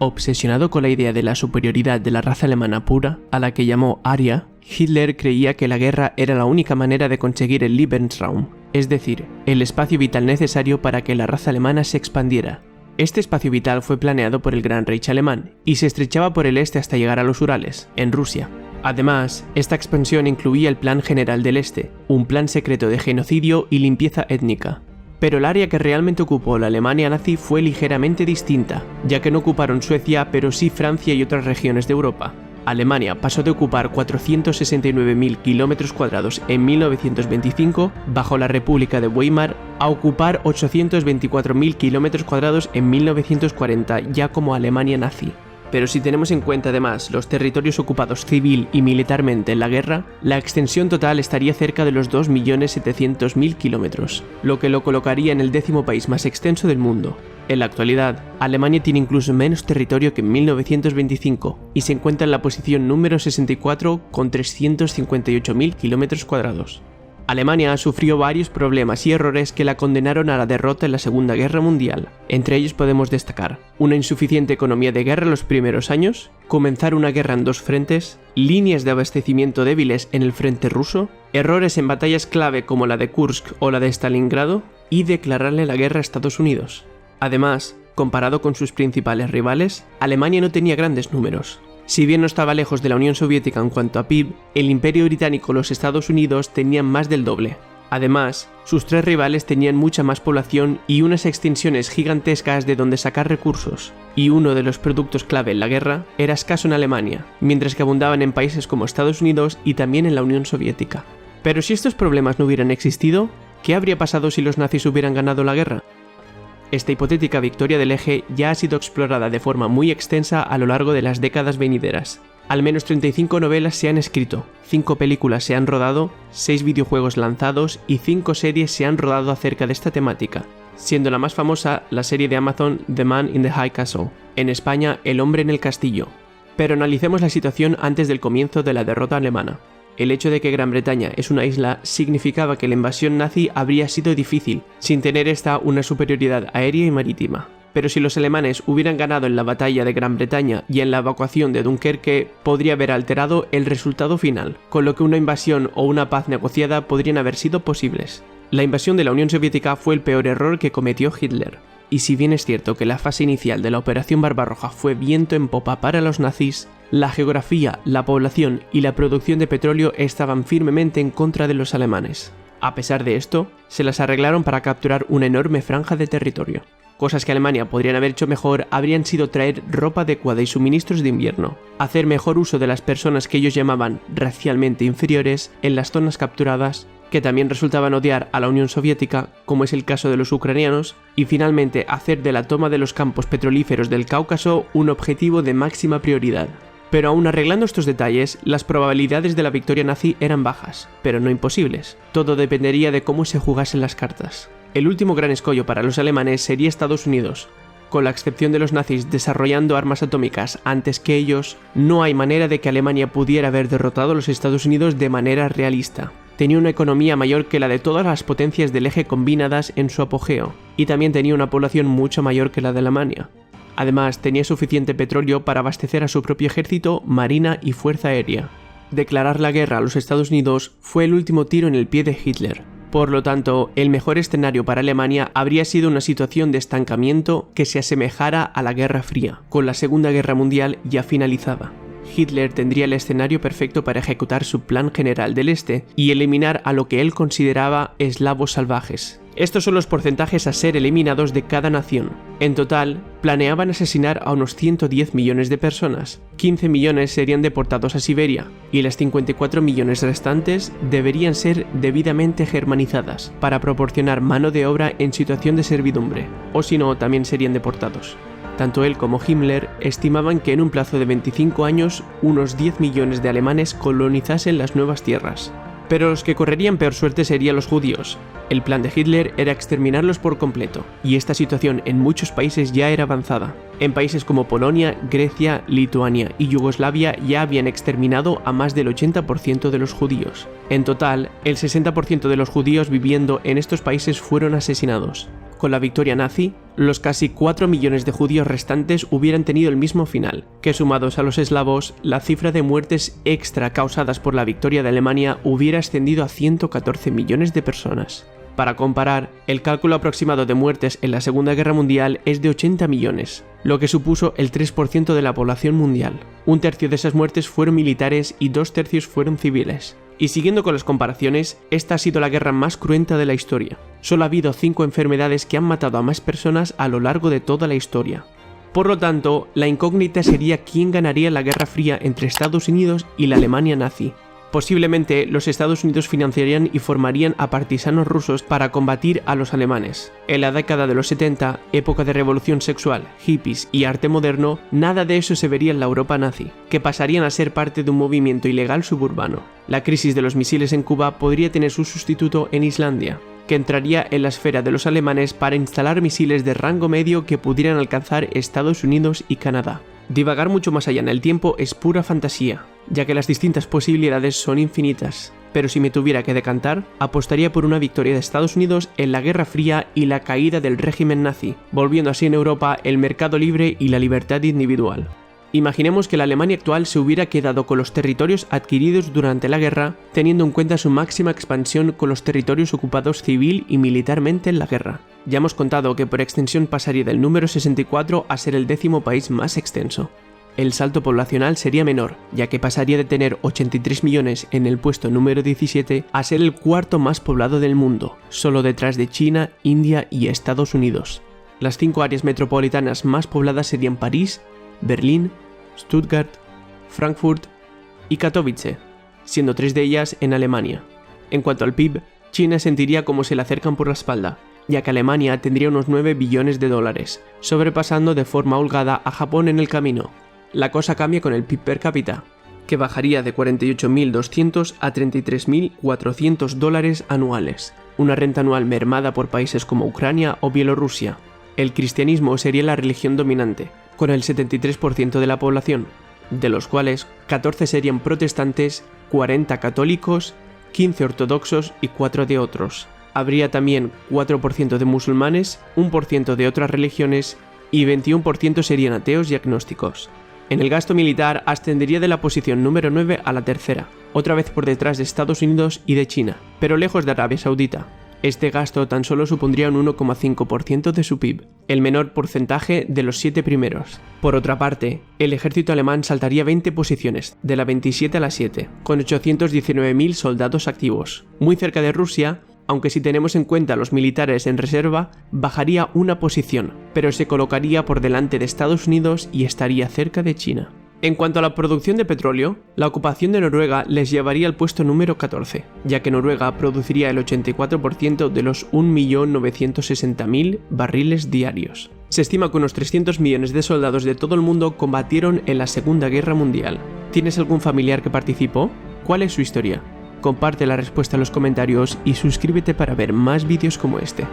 Obsesionado con la idea de la superioridad de la raza alemana pura, a la que llamó Aria, Hitler creía que la guerra era la única manera de conseguir el Lebensraum, es decir, el espacio vital necesario para que la raza alemana se expandiera. Este espacio vital fue planeado por el Gran Reich alemán y se estrechaba por el este hasta llegar a los Urales, en Rusia. Además, esta expansión incluía el Plan General del Este, un plan secreto de genocidio y limpieza étnica. Pero el área que realmente ocupó la Alemania nazi fue ligeramente distinta, ya que no ocuparon Suecia, pero sí Francia y otras regiones de Europa. Alemania pasó de ocupar 469.000 km² en 1925, bajo la República de Weimar, a ocupar 824.000 km² en 1940, ya como Alemania nazi. Pero si tenemos en cuenta además los territorios ocupados civil y militarmente en la guerra, la extensión total estaría cerca de los 2.700.000 kilómetros, lo que lo colocaría en el 10º país más extenso del mundo. En la actualidad, Alemania tiene incluso menos territorio que en 1925 y se encuentra en la posición número 64 con 358.000 km². Alemania sufrió varios problemas y errores que la condenaron a la derrota en la Segunda Guerra Mundial. Entre ellos podemos destacar una insuficiente economía de guerra en los primeros años, comenzar una guerra en dos frentes, líneas de abastecimiento débiles en el frente ruso, errores en batallas clave como la de Kursk o la de Stalingrado y declararle la guerra a Estados Unidos. Además, comparado con sus principales rivales, Alemania no tenía grandes números. Si bien no estaba lejos de la Unión Soviética en cuanto a PIB, el Imperio Británico y los Estados Unidos tenían más del doble. Además, sus tres rivales tenían mucha más población y unas extensiones gigantescas de donde sacar recursos, y uno de los productos clave en la guerra era escaso en Alemania, mientras que abundaban en países como Estados Unidos y también en la Unión Soviética. Pero si estos problemas no hubieran existido, ¿qué habría pasado si los nazis hubieran ganado la guerra? Esta hipotética victoria del eje ya ha sido explorada de forma muy extensa a lo largo de las décadas venideras. Al menos 35 novelas se han escrito, 5 películas se han rodado, 6 videojuegos lanzados y 5 series se han rodado acerca de esta temática, siendo la más famosa la serie de Amazon The Man in the High Castle, en España El hombre en el castillo. Pero analicemos la situación antes del comienzo de la derrota alemana. El hecho de que Gran Bretaña es una isla significaba que la invasión nazi habría sido difícil, sin tener esta una superioridad aérea y marítima. Pero si los alemanes hubieran ganado en la batalla de Gran Bretaña y en la evacuación de Dunkerque, podría haber alterado el resultado final, con lo que una invasión o una paz negociada podrían haber sido posibles. La invasión de la Unión Soviética fue el peor error que cometió Hitler. Y si bien es cierto que la fase inicial de la Operación Barbarroja fue viento en popa para los nazis, la geografía, la población y la producción de petróleo estaban firmemente en contra de los alemanes. A pesar de esto, se las arreglaron para capturar una enorme franja de territorio. Cosas que Alemania podrían haber hecho mejor habrían sido traer ropa adecuada y suministros de invierno, hacer mejor uso de las personas que ellos llamaban racialmente inferiores en las zonas capturadas, que también resultaban odiar a la Unión Soviética, como es el caso de los ucranianos, y finalmente hacer de la toma de los campos petrolíferos del Cáucaso un objetivo de máxima prioridad. Pero aún arreglando estos detalles, las probabilidades de la victoria nazi eran bajas, pero no imposibles. Todo dependería de cómo se jugasen las cartas. El último gran escollo para los alemanes sería Estados Unidos. Con la excepción de los nazis desarrollando armas atómicas antes que ellos, no hay manera de que Alemania pudiera haber derrotado a los Estados Unidos de manera realista. Tenía una economía mayor que la de todas las potencias del eje combinadas en su apogeo, y también tenía una población mucho mayor que la de Alemania. Además, tenía suficiente petróleo para abastecer a su propio ejército, marina y fuerza aérea. Declarar la guerra a los Estados Unidos fue el último tiro en el pie de Hitler. Por lo tanto, el mejor escenario para Alemania habría sido una situación de estancamiento que se asemejara a la Guerra Fría, con la Segunda Guerra Mundial ya finalizada. Hitler tendría el escenario perfecto para ejecutar su Plan General del Este y eliminar a lo que él consideraba eslavos salvajes. Estos son los porcentajes a ser eliminados de cada nación. En total, planeaban asesinar a unos 110 millones de personas. 15 millones serían deportados a Siberia, y las 54 millones restantes deberían ser debidamente germanizadas, para proporcionar mano de obra en situación de servidumbre, o si no, también serían deportados. Tanto él como Himmler estimaban que en un plazo de 25 años, unos 10 millones de alemanes colonizasen las nuevas tierras. Pero los que correrían peor suerte serían los judíos. El plan de Hitler era exterminarlos por completo, y esta situación en muchos países ya era avanzada. En países como Polonia, Grecia, Lituania y Yugoslavia ya habían exterminado a más del 80% de los judíos. En total, el 60% de los judíos viviendo en estos países fueron asesinados. con la victoria nazi, los casi 4 millones de judíos restantes hubieran tenido el mismo final, que sumados a los eslavos, la cifra de muertes extra causadas por la victoria de Alemania hubiera ascendido a 114 millones de personas. Para comparar, el cálculo aproximado de muertes en la Segunda Guerra Mundial es de 80 millones, lo que supuso el 3% de la población mundial. Un tercio de esas muertes fueron militares y 2/3 fueron civiles. Y siguiendo con las comparaciones, esta ha sido la guerra más cruenta de la historia. Solo ha habido 5 enfermedades que han matado a más personas a lo largo de toda la historia. Por lo tanto, la incógnita sería quién ganaría la Guerra Fría entre Estados Unidos y la Alemania nazi. Posiblemente los Estados Unidos financiarían y formarían a partisanos rusos para combatir a los alemanes. En la década de los 70, época de revolución sexual, hippies y arte moderno, nada de eso se vería en la Europa nazi, que pasarían a ser parte de un movimiento ilegal suburbano. La crisis de los misiles en Cuba podría tener su sustituto en Islandia, que entraría en la esfera de los alemanes para instalar misiles de rango medio que pudieran alcanzar Estados Unidos y Canadá. Divagar mucho más allá en el tiempo es pura fantasía, ya que las distintas posibilidades son infinitas, pero si me tuviera que decantar, apostaría por una victoria de Estados Unidos en la Guerra Fría y la caída del régimen nazi, volviendo así en Europa el mercado libre y la libertad individual. Imaginemos que la Alemania actual se hubiera quedado con los territorios adquiridos durante la guerra, teniendo en cuenta su máxima expansión con los territorios ocupados civil y militarmente en la guerra. Ya hemos contado que por extensión pasaría del número 64 a ser el 10º país más extenso. El salto poblacional sería menor, ya que pasaría de tener 83 millones en el puesto número 17 a ser el 4º más poblado del mundo, solo detrás de China, India y Estados Unidos. Las 5 áreas metropolitanas más pobladas serían París, Berlín, Stuttgart, Frankfurt y Katowice, siendo 3 de ellas en Alemania. En cuanto al PIB, China sentiría como se le acercan por la espalda, ya que Alemania tendría unos 9 billones de dólares, sobrepasando de forma holgada a Japón en el camino. La cosa cambia con el PIB per cápita, que bajaría de 48.200 a 33.400 dólares anuales, una renta anual mermada por países como Ucrania o Bielorrusia. El cristianismo sería la religión dominante, con el 73% de la población, de los cuales 14 serían protestantes, 40 católicos, 15 ortodoxos y 4 de otros. Habría también 4% de musulmanes, 1% de otras religiones y 21% serían ateos y agnósticos. En el gasto militar ascendería de la posición número 9 a la tercera, otra vez por detrás de Estados Unidos y de China, pero lejos de Arabia Saudita. Este gasto tan solo supondría un 1,5% de su PIB, el menor porcentaje de los 7 primeros. Por otra parte, el ejército alemán saltaría 20 posiciones, de la 27 a la 7, con 819.000 soldados activos, muy cerca de Rusia, aunque si tenemos en cuenta los militares en reserva, bajaría una posición, pero se colocaría por delante de Estados Unidos y estaría cerca de China. En cuanto a la producción de petróleo, la ocupación de Noruega les llevaría al puesto número 14, ya que Noruega produciría el 84% de los 1.960.000 barriles diarios. Se estima que unos 300 millones de soldados de todo el mundo combatieron en la Segunda Guerra Mundial. ¿Tienes algún familiar que participó? ¿Cuál es su historia? Comparte la respuesta en los comentarios y suscríbete para ver más vídeos como este.